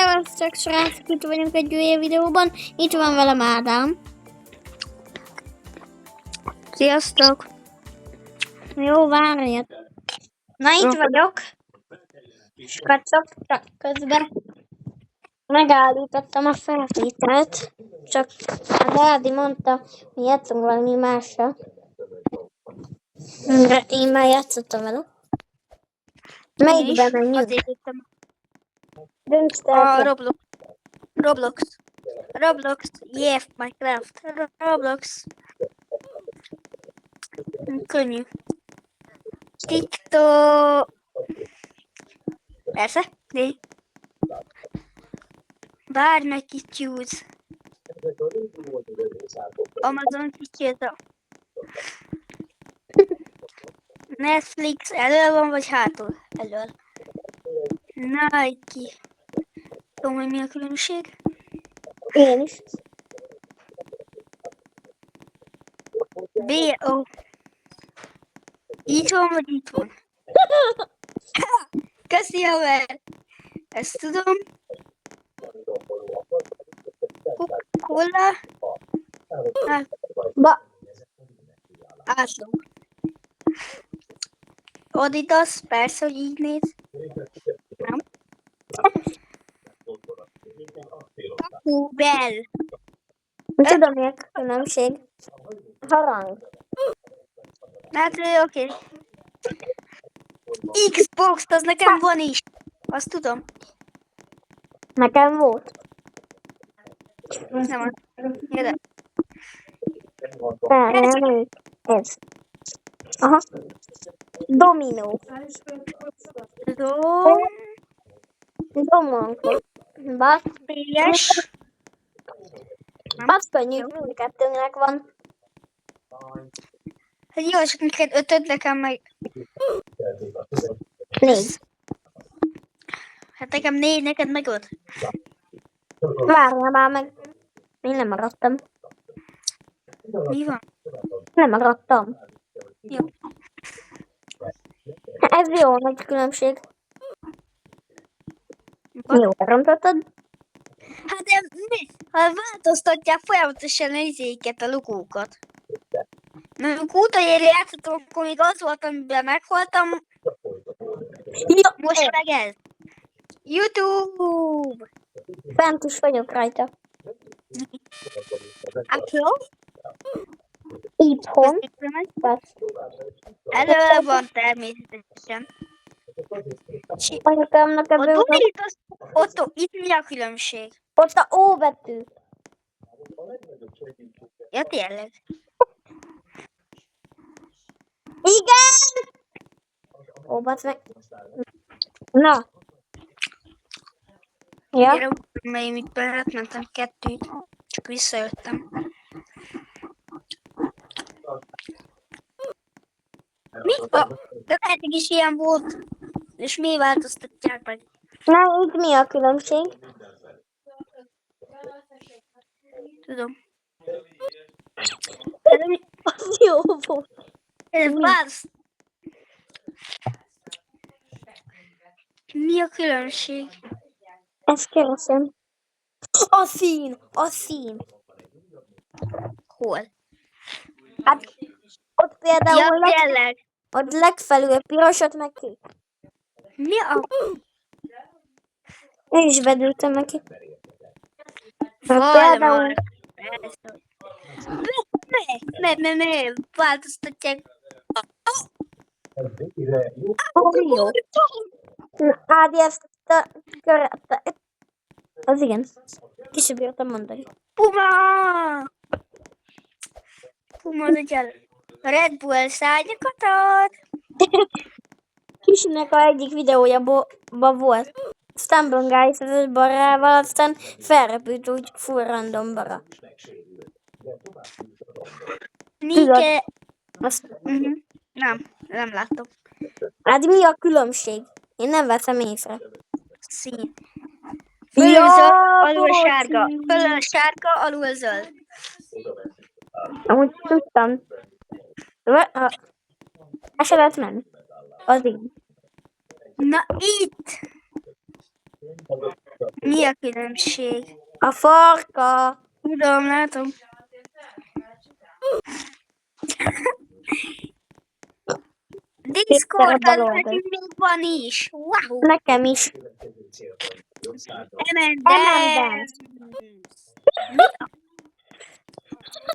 Szevasztok, srácok, itt vagyunk egy új videóban. Itt van velem Ádám. Sziasztok! Jó, várjad. Na, itt vagyok. Kacok, csak közben megállítottam a felvételt. Csak az Ádi mondta, hogy játszunk valami másra. Én már játszottam vele. Melyikben menjünk? Azért írtam. Dönts A el. Roblox, yeah, Minecraft, Roblox. Könnyű. TikTok. Persze, né. Bármelyik choose. Amazon kicsit. Netflix elől van, vagy hátul? Elől. Nike. Tudom, hogy mi a különbség? Én is. B.O. Így van, vagy itt van? Köszi, haver! Ezt tudom. Coca-Cola. Átló. Adidas, persze, hogy így néz. Nem. Taco Bell. Tudom, mi a különbség. Harang. Hát, oké. Xbox, az nekem van is. Azt tudom. Nekem volt. Nem az. Jöde. Ez. Aha. Dominó. Domonkó. PS. Az könnyű, mindkettőnek van. Hát jó, csak neked 5, nekem meg... 4. Hát nekem 4, neked meg 5. Várjál már meg. Én nem maradtam. Mi van? Nem maradtam. Jó. Ez jó nagy különbség. Jó, elrontottad? Hát de mi? Ha változtatják folyamatosan a izéket, a logókat. Mert amikor utoljára játszottam, akkor még az volt, amiben meghaltam. Ja, Most meg ez. YouTube! Fent is vagyok rajta. Apple? Itthon. Elő van természetesen. Anyukámnak ebből Ott, itt mi a különbség? ott a O betű. Ja, tényleg. Igen! Ó, basz meg. Na. Ja. Gyere, mely mit beletmentem 2, csak visszajöttem. Mi? De eddig is ilyen volt, és mi változtatják meg? Na, itt mi a különbség? Tudom. Az jó volt. Ez változ. Mi a különbség? Ezt keresem. A szín! A szín! Hol? Hát, ott például Ja, tényleg. ott legfelül piros, ott meg kék. Mi a... Én is bedültem neki. Például... Ne, változtatják. Jó. Ádi, ezt a köret... Az igen. Később írtam mondani. Puma az egy Red Bull szárnyakat ad. Kisinek a egyik videójában volt. Stumble Guys az 5 barrával, aztán felrepült úgy full random barra. Nike... Azt... Nem látom. Hát mi a különbség? Én nem veszem észre. Szín. Fölül zöld, alul sárga. Fölül sárga, alul zöld. Amúgy tudtam. El se lehet menni. Az így. Na itt! Mi a különbség? A farka. Tudom, látom. Kétszer a bal Discordon oldal. nekünk még van is. Wow! Nekem is. M&M's. Mi?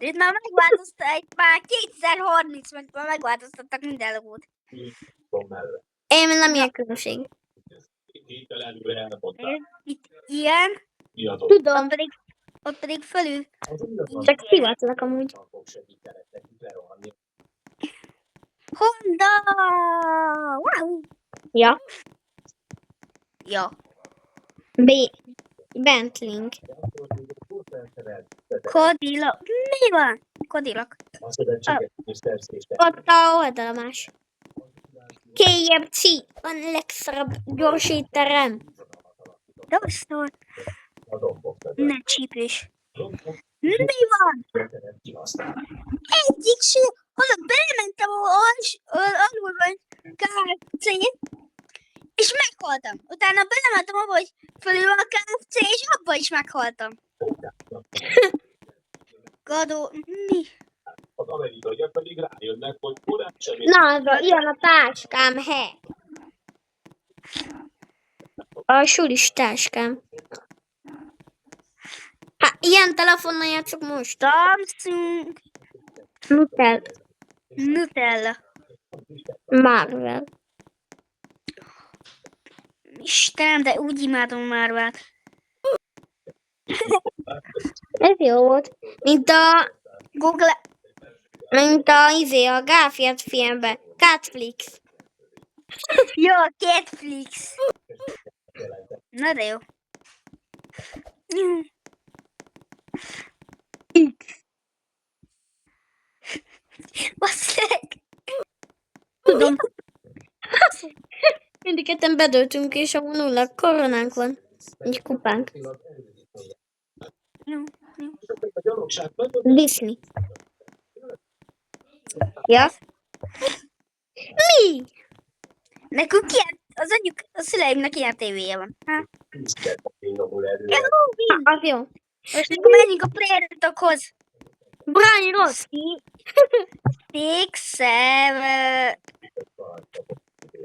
Itt már megváltoztatták, már 2030 meg már megváltoztattak minden logót. Én nem ilyen különbség. Itt ilyen, Tudom, ott pedig fölül. csak hivatlak amúgy. Honda! Wow! Ja. Ja. Bentley. Cadillac. Mi van? Cadillac. Ott a oldalmás. KFC. A legszabb gyorsíterem. Dosztor. Ne csípés. Mi van? Egyik se. Hol belementem alul van KFC, és meghaltam. Utána belementem abba, hogy fölül van a KFC, és abba is meghaltam. Gadó, mi? Az amerikaiak pedig rájönnek, hogy korán sem Na, ilyen a táskám, he. A sulis táskám. Hát, ilyen telefonnal játszok most. Samsung Nutella. Marvel. Istenem, de úgy imádom Marvelt. Ez jó volt. Mint Google. a Garfield filmben. Catflix. Jó, Catflix. Na de jó. Basszeg. Tudom. Mindig ketten bedöltünk, és a nulla koronánk van. Egy kupánk. Jó. Disney. Ja? Mi? Nekünk ilyen, a szüleimnek ilyen tévéje van. Ha? Az jó. Most akkor menjünk a préritokhoz. Brian Ross. 6, 7.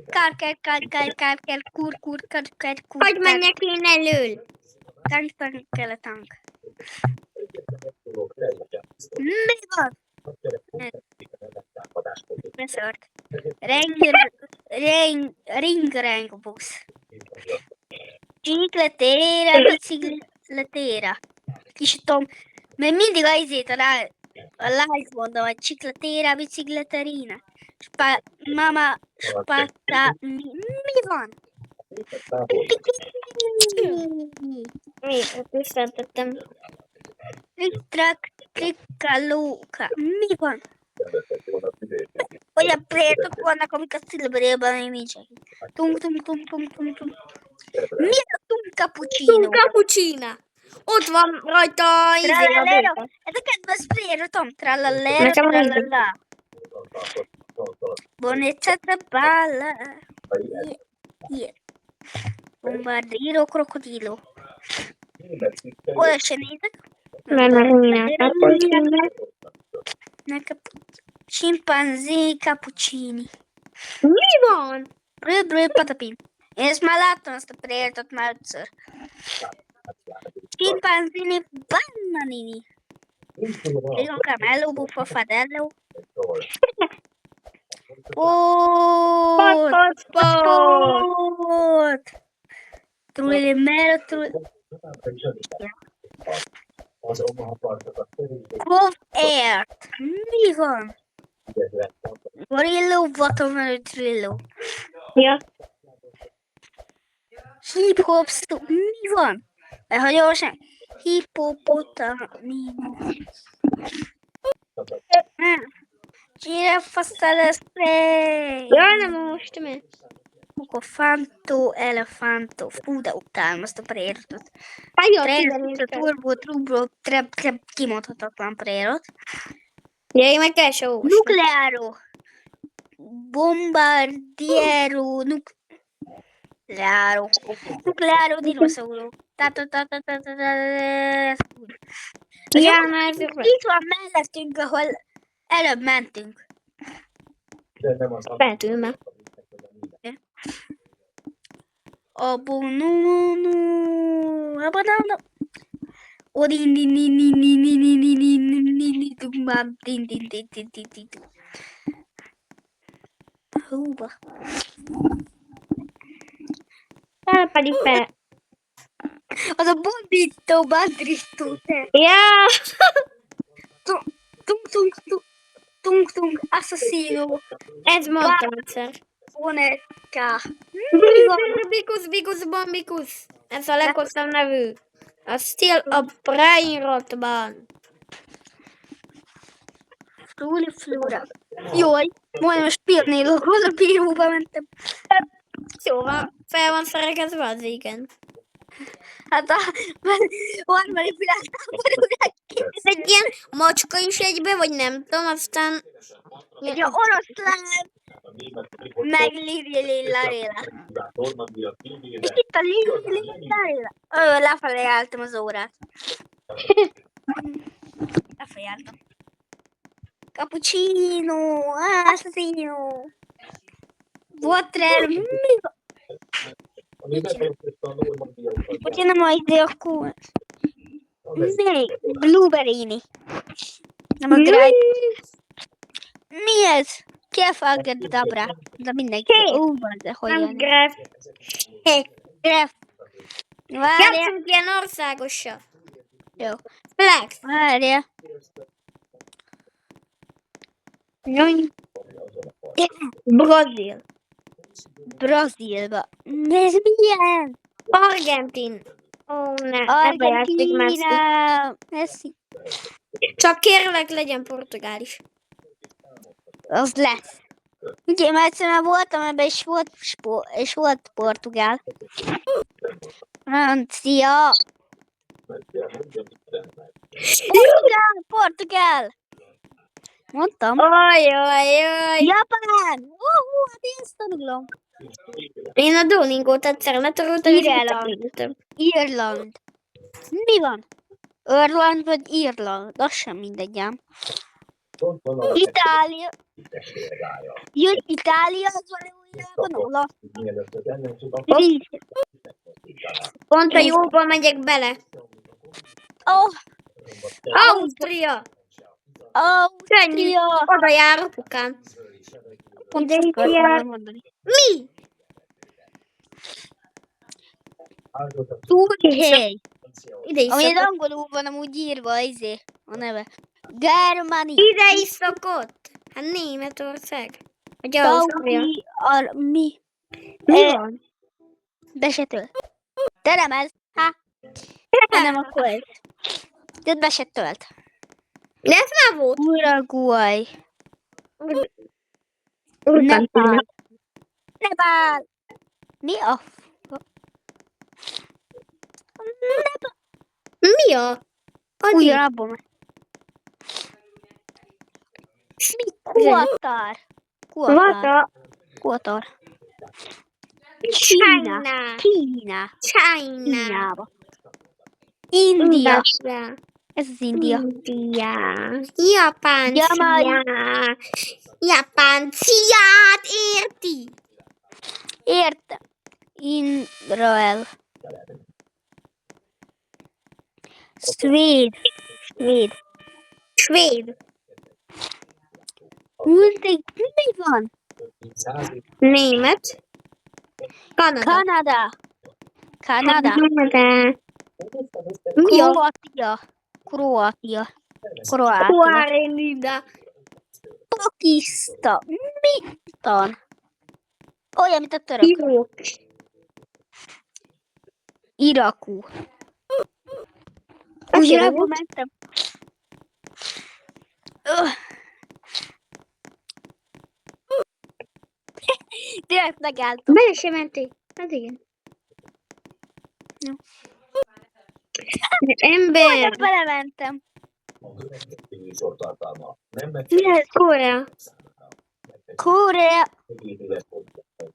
Kár, kur. Hogy menjek én elől? Tank kell a tank. Mi van? Beszart. Ring busz. Bicikletéra. Kis tudom, mert mindig a izét a live mondom, hogy csikletéra, bicikleterina. Mama, spata, mi van? Miért tiszteltettem? Klikkalóka. Mi van? Olyan prétok vannak, amik a szilverében még nincsenek. Tum. Mi a tum cappuccino? Cappuccina. Ott van rajta a Trallallero. béka. Ez a kedves prérotom. Trallallero, Nekem van trallalla. Bonezza traballa. Yeah. Bombardiro crocodilo. Oda se nézek. Mert megint cappuccino. Scimpanzé cappuccini. Mi van? Brő, patapim. Én ezt már láttam, ezt a prétot már ötször. Scimpanzini bananini. Dico camello, buffo fadello. Sport. Trullimero, Ert. Mi van? Gorillo, watermelon, trillo. Ja. Hip-hop, mi van? Gyorsan. Hippopotamus. Giraffa spray. Jaj, nem most mi? Elefanto. Fú, de utálom azt a prérotot. Nagyon Turbo, kimondhatatlan prérot. Ja, én meg kell se olvasni. Nuclearo. Bombardiero. Nuclearo dinoszauros. Ja, már Itt van mellettünk, ahol előbb mentünk. De nem az feltűnve. Húba. Fel pedig fel. Az a bombító, bandristó, te. Ja! Tung, assassino, Ez mondtam egyszer. Boneka. Mi van? Bikus, Bombikus. Ez a leghosszabb nevű. A Still a Brain Rotban. Flura. Jaj, majdnem a spirnélokhoz a bíróba mentem. Szóval fel van szerekezve az igen. Hát a harmadik világháborúra Ez egy ilyen macska is egybe, vagy nem tudom, aztán... egy oroszlán, meg Lili Larilla. És itt a Lili Larilla. Lefelé álltam az órát. Lefelé álltam. Cappuccino, assassino. Water, mi van? Hogyha nem a idő, akkor... Még blueberry-ni. Nem a grape. Mi ez? Ki a falgadabra? De mindenki. De hogy Nem jön? Gref. Gref. Várja. Játszunk ilyen országosra. Jó. Flex. Várja. Brazil. Brazílba. Ez milyen? Argentin. Ó, ne. Ebbe játszik Messi. Argentina. Messi. Csak kérlek, legyen portugál is. Az lesz. Ugye, mert egyszerűen voltam ebben, és volt portugál. Francia. Portugál. Mondtam. Ajaj. Japán. Hát én ezt tanulom. Én a Duolingót egyszer letaroltam, és Irland. megtanultam. Irland. Mi van? Irland vagy Irland? Az sem mindegy ám. Itália. Jön Itália, az valójában olasz. Pont a jóba megyek bele. Ausztria. Könnyű. Ausztria. Oda jár apukám. Pont ezt akartam mondani. Mi? Turkey. Ide is Ami az szokott. angolul van amúgy írva, a neve. Germany. Ide is szokott. Hát Németország. Vagy Ausztria. Mi? Mi van? Be se tölt. De nem ez. Nem akkor ez. De be se tölt. De ez már volt. Uruguay. Nepál. Nepál. Mi a... Mi a? Ugyanabban van. Kuatar. Kuatar. Kína. China. Kínába. India. Ez az India. Japán. Japánciát érti. Értem. Izrael. Svéd. Svéd. Mi van? Német. Kanada. Kanada. Mi a? Kroátia. Pakisztán. Mi van? Olyan, mint a török. Irakú. Ugyanabban mentem. Direkt megálltam. Bele sem mentél? Hát igen. Jó. Ember. Belementem. Mi ez? Korea.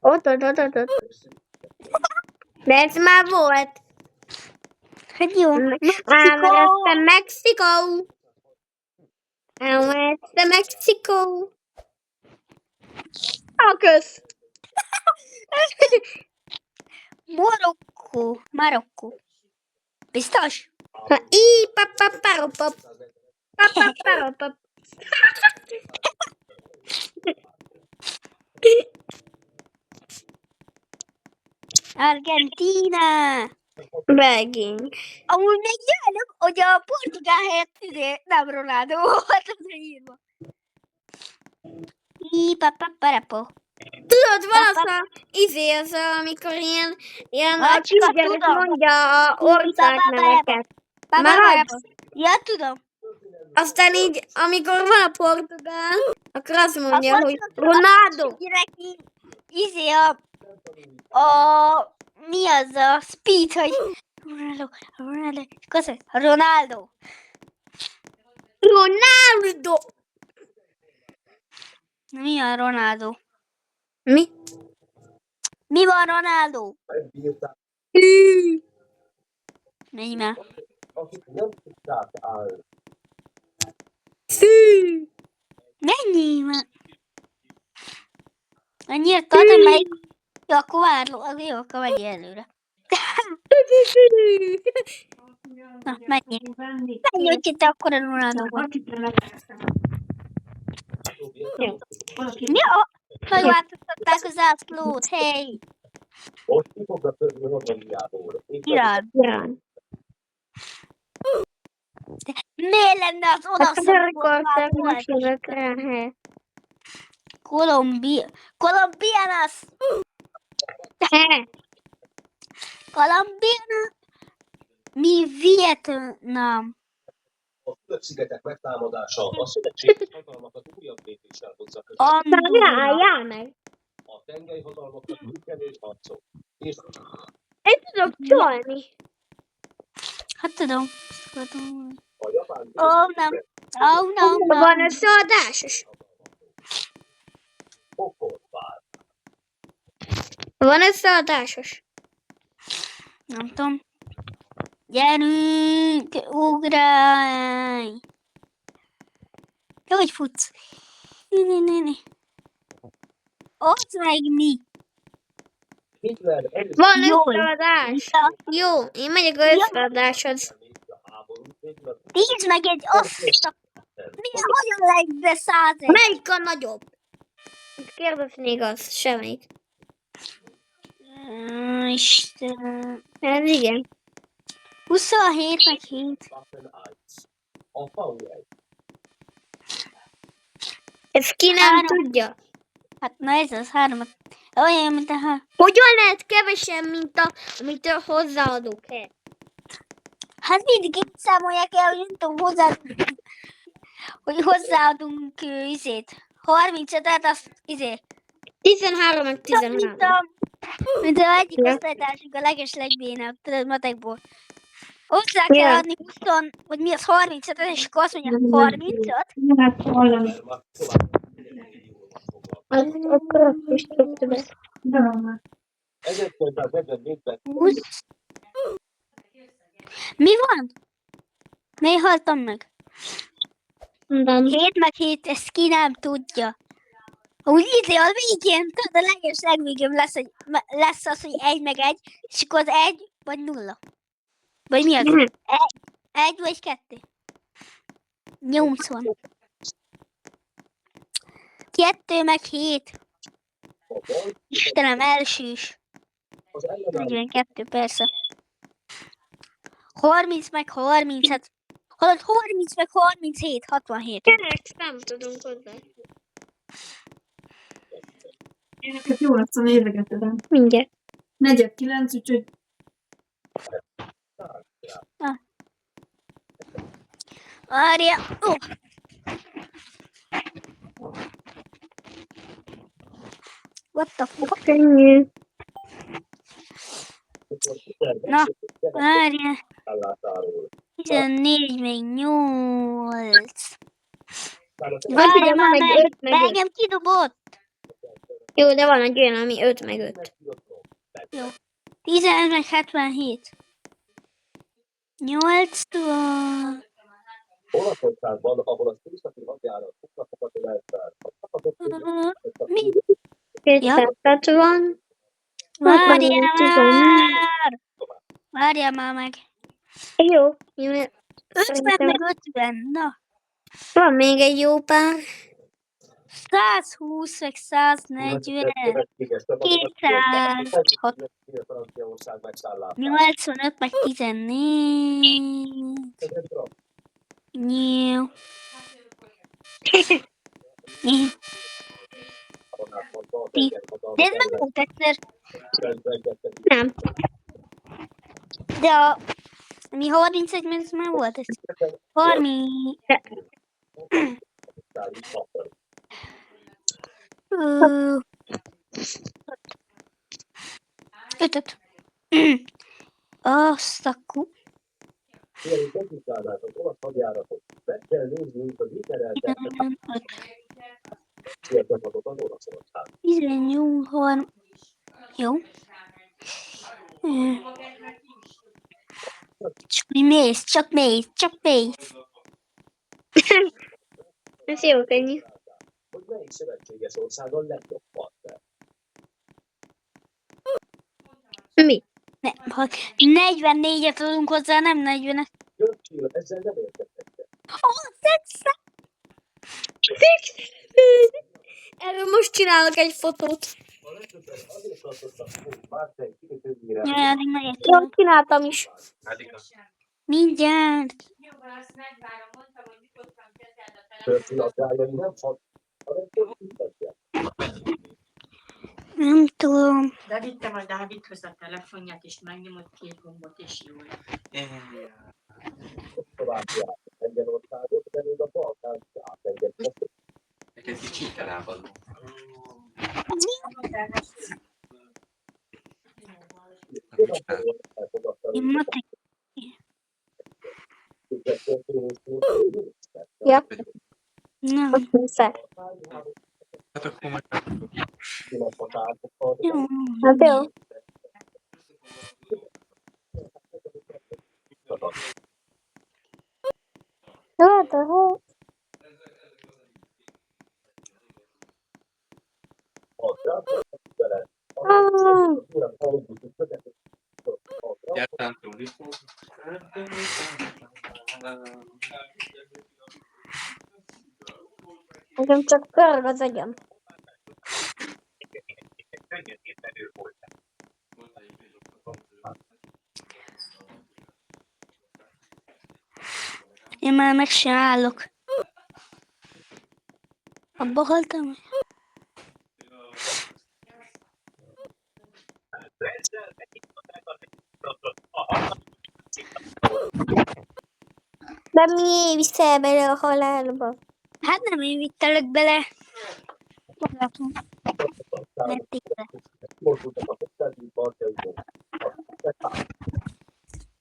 Ott. De ez már volt. Hát jó. Elmerezte Mexikó. Elmerezte Mexikó. Kösz. Marokkó. Biztos? Papaparopop. Papaparopop. Argentína. Megint. Amúgy még jelen, hogy a portugál helyett nem Ronaldo volt az írva. Papaparapo. Tudod, van az amikor ilyen a kisgyerek mondja a országneveket. Maradsz? Ja, tudom. Aztán így, amikor van a portugál, akkor azt mondja, hogy Ronaldo. Mi az a speed, hogy Ronaldo. Ronaldo. Mi a Ronaldo? Mi? Mi van Ronaldo? Menj már. Menjél már. Annyira tartom, melyik... Jó, akkor várló. Jó, akkor menj előre. Na, menjél. Menjél, hogy itt akkor a Ronaldo volt. Ja, megváltoztatták az átlót, hey! Most ki fognak törni Romániából. Irán. Miért lenne az olasz? Colombianas. Colombiana. Mi Vietnam. A Fülöp-szigetek megtámadása a szövetségi hatalmakat újabb lépéssel hozza között. Andorra meg. A tengely hatalmaknak működő harcok. És Én tudok csalni. Hát tudom. a japán... Nem. Van összeadásos? Pokolvár. Van összeadásos? Nem tudom. Gyerünk, ugrálj! Jó, hogy futsz. Né. Ott meg mi? Hitler Van Jó. összeadás. Jó, én megyek az összeadáshoz. Nézd meg egy azt. Hogyan lehet be 101? Melyik a nagyobb? Kérdeznék azt, semmelyik. Istenem. Ez igen. 27 meg 7. A FAU-1. Ez ki nem tudja. Hát na ez az 3. Olyan, mint a 3. Hogyan lehet kevesebb, mint amitől hozzáadok-e? Hát mindig itt számolják el, hogy nem tudom hogy hozzáadunk 35-et, azt 13 meg 13. Mint a egyik osztálytársunk a legeslegbénább, tudod, matekból. Hozzá kell adni 20, vagy mi az 35-et, és akkor azt mondja 35. Akkor azt is tudtam. 1944-ben 20. Mi van? Miért haltam meg? Nem. 7 meg 7, ezt ki nem tudja. Úgy a végén, tudod, a legvégén lesz az, hogy 1 meg 1, és akkor az 1 vagy 0. Vagy mi az? 1 vagy 2. 80. 2 meg 7. Istenem, elsős. 42, persze. 30 meg 30, hát... Hallod, 30 meg 37, 67. Gyerek, nem tudunk hozzá. Éneket jó lesz a nézegetedem. Mindjárt. 49, úgyhogy Várja. What the fuck? Könnyű. Na, várja. 14 még 8. Várja már meg, engem kidobott. Jó, de van egy olyan, ami 5 meg 5. Jó. 15 meg 77. 80. Olaszországban, ahol az északi hadjárat ugratokat ölelt fel, a csapatok Mi? Ja, 260. várjál 64. már! Várjál már meg. Jó. Jó. 50 Szerintem meg 50, na. van még egy jó pár. 120 meg 140. 200. Franciaország megszállása. 85 meg 14. Nyíl. De ez nem volt egyszer. Nem. De a... Mi 31 meg ez már volt ez. 30... Ötöt. Azt a Mielőtt megvizsgálnák az olasz hadjáratot, meg kell néznünk az itereltetett célcsapatot az Olaszország. 18. Jó. Csak mész. Ez jó könnyű. Hogy melyik szövetséges ország a legjobb partner? Mi? Ne, 44-et tudunk hozzá, nem 40-et. Churchill ezzel nem értett egyet. Erről most csinálok egy fotót. A legtöbben azért tartottak, hogy Márten kikötőjére Ja, addig megértem. Jó, csináltam is. Mindjárt. Churchill aggályai nem hat, hanem köztudtatják. Nem tudom. De vittem a Dávidhoz a telefonját, és megnyomott 2 gombot, és jó. Szlovákiát, Lengyelországot, de még a Balkánt átengedtek. Neked kicsit találban. Én matek. Ja, Nem. azt hiszem. Hát akkor meg Jó. Hát jó. Hát, ahol. gyártán túl is. Nekem csak pörög az agyam. Én már meg se állok. Abba haltam? De mi viszel bele a halálba? Hát nem én vittelek bele. Látom. Nettikre.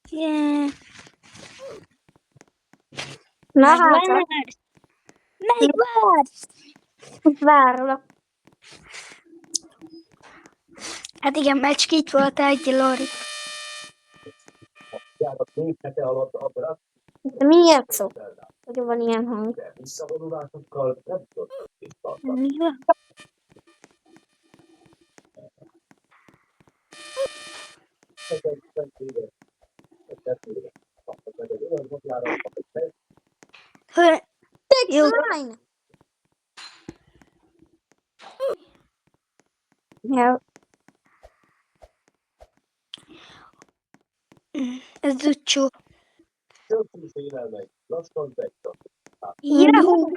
Yeah. Na hát, Megvársz? Megvársz? várlak. Hát igen, mecskít volt egy Lori. De miért szó? Hogy van ilyen hang? Visszavonulásokkal nem tudott tartani. Mi van? Hő, jó. Fine. Ja, Ez Zucsó. Lassan megtartott. Yahoo!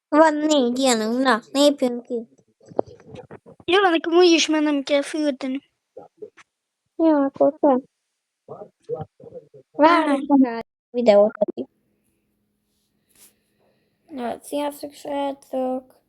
van 4 ilyenünk. Na, lépjünk ki. Jó, nekem úgyis már nem kell fürdeni. Jó, akkor te. Várj, a videót. Ja, sziasztok, srácok!